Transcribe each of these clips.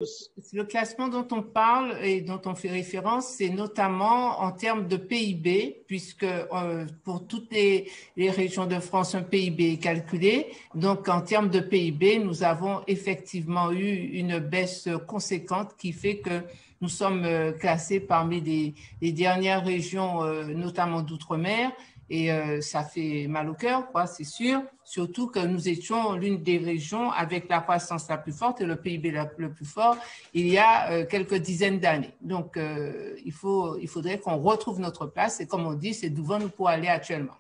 Le classement dont on parle et dont on fait référence, c'est notamment en termes de PIB, puisque pour toutes les régions de France, un PIB est calculé. Donc, en termes de PIB, nous avons effectivement eu une baisse conséquente qui fait que nous sommes classés parmi les dernières régions, notamment d'outre-mer. Et ça fait mal au cœur, quoi, c'est sûr. Surtout que nous étions l'une des régions avec la croissance la plus forte et le PIB le plus fort il y a quelques dizaines d'années. Donc, il faudrait qu'on retrouve notre place. Et comme on dit, c'est devant nous pour aller actuellement.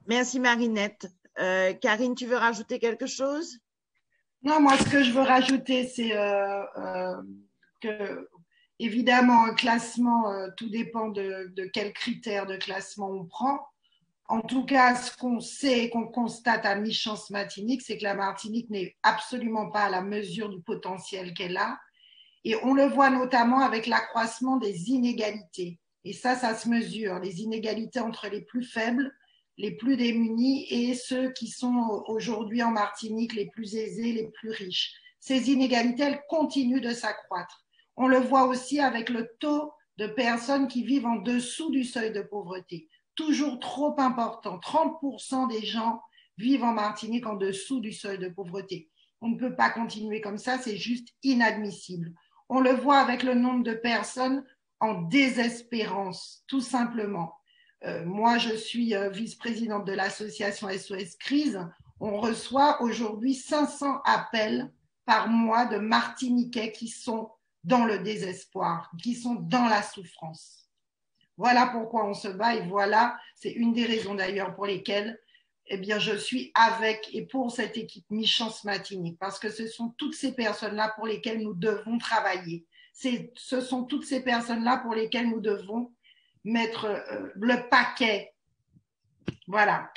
Merci Marinette. Karine, tu veux rajouter quelque chose? Non, moi, ce que je veux rajouter, c'est que évidemment, un classement, tout dépend de quels critères de classement on prend. En tout cas, ce qu'on sait et qu'on constate à Mi-Chance-Matinique, c'est que la Martinique n'est absolument pas à la mesure du potentiel qu'elle a. Et on le voit notamment avec l'accroissement des inégalités. Et ça se mesure, les inégalités entre les plus faibles, les plus démunis et ceux qui sont aujourd'hui en Martinique les plus aisés, les plus riches. Ces inégalités, elles continuent de s'accroître. On le voit aussi avec le taux de personnes qui vivent en dessous du seuil de pauvreté. Toujours trop important. 30% des gens vivent en Martinique en dessous du seuil de pauvreté. On ne peut pas continuer comme ça, c'est juste inadmissible. On le voit avec le nombre de personnes en désespérance, tout simplement. Moi, je suis vice-présidente de l'association SOS Crise. On reçoit aujourd'hui 500 appels par mois de Martiniquais qui sont dans le désespoir, qui sont dans la souffrance. Voilà pourquoi on se bat et voilà, c'est une des raisons d'ailleurs pour lesquelles je suis avec et pour cette équipe Mi-Chance-Matinique, parce que ce sont toutes ces personnes-là pour lesquelles nous devons travailler. Ce sont toutes ces personnes-là pour lesquelles nous devons mettre le paquet. Voilà,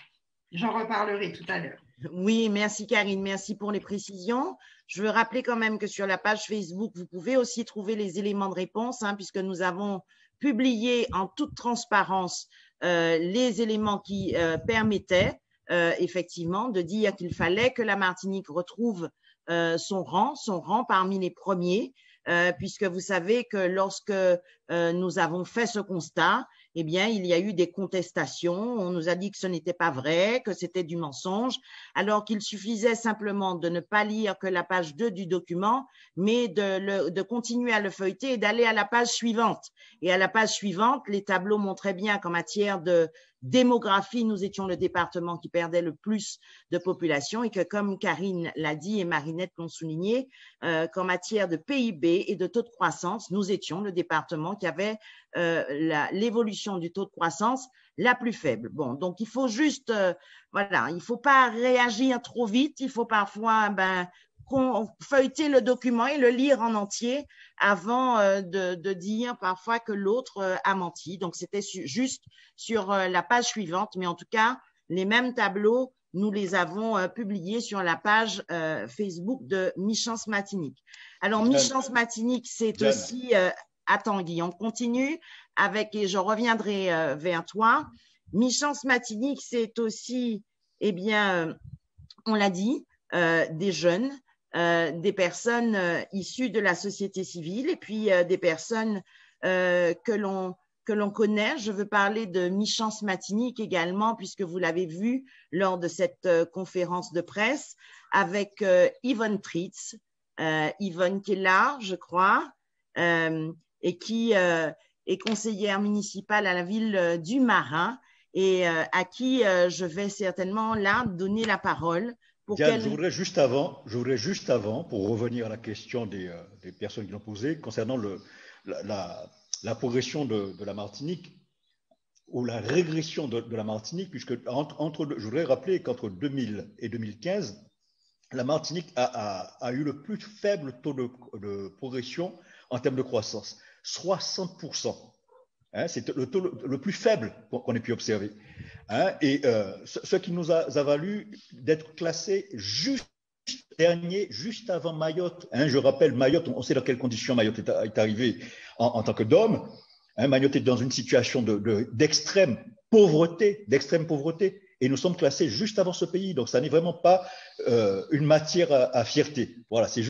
j'en reparlerai tout à l'heure. Oui, merci Karine, merci pour les précisions. Je veux rappeler quand même que sur la page Facebook, vous pouvez aussi trouver les éléments de réponse, puisque nous avons publié en toute transparence les éléments qui permettaient effectivement de dire qu'il fallait que la Martinique retrouve son rang parmi les premiers, puisque vous savez que lorsque nous avons fait ce constat, eh bien, il y a eu des contestations. On nous a dit que ce n'était pas vrai, que c'était du mensonge, alors qu'il suffisait simplement de ne pas lire que la page 2 du document, mais de continuer à le feuilleter et d'aller à la page suivante. Et à la page suivante, les tableaux montraient bien qu'en matière de démographie, nous étions le département qui perdait le plus de population et que, comme Karine l'a dit et Marinette l'ont souligné, qu'en matière de PIB et de taux de croissance, nous étions le département qui avait l'évolution du taux de croissance la plus faible. Bon, donc il faut juste, voilà, il faut pas réagir trop vite, il faut parfois feuilleter le document et le lire en entier avant de dire parfois que l'autre a menti. Donc c'était juste sur la page suivante, mais en tout cas, les mêmes tableaux, nous les avons publiés sur la page Facebook de Mi-Chance-Matinique. Alors, Mi-Chance Matinique, c'est aussi… attends, Guillaume, continue avec, et je reviendrai vers toi. Mi-Chance Matinique, c'est aussi, eh bien, on l'a dit, des jeunes, des personnes issues de la société civile et puis des personnes que l'on connaît. Je veux parler de Mi-Chance Matinique également, puisque vous l'avez vu lors de cette conférence de presse avec Yvonne Tritz, Yvonne qui est là, je crois, et qui est conseillère municipale à la ville du Marin et à qui je vais certainement là donner la parole. Diane, je voudrais juste avant, pour revenir à la question des personnes qui l'ont posée, concernant la progression de la Martinique ou la régression de la Martinique, puisque je voudrais rappeler qu'entre 2000 et 2015, la Martinique a eu le plus faible taux de progression en termes de croissance, 60%. C'est le taux le plus faible qu'on ait pu observer. Et ce qui nous a valu d'être classé juste avant Mayotte. Je rappelle, Mayotte, on sait dans quelles conditions Mayotte est arrivé en tant que DOM. Mayotte est dans une situation d'extrême pauvreté, et nous sommes classés juste avant ce pays. Donc, ça n'est vraiment pas une matière à fierté. Voilà, c'est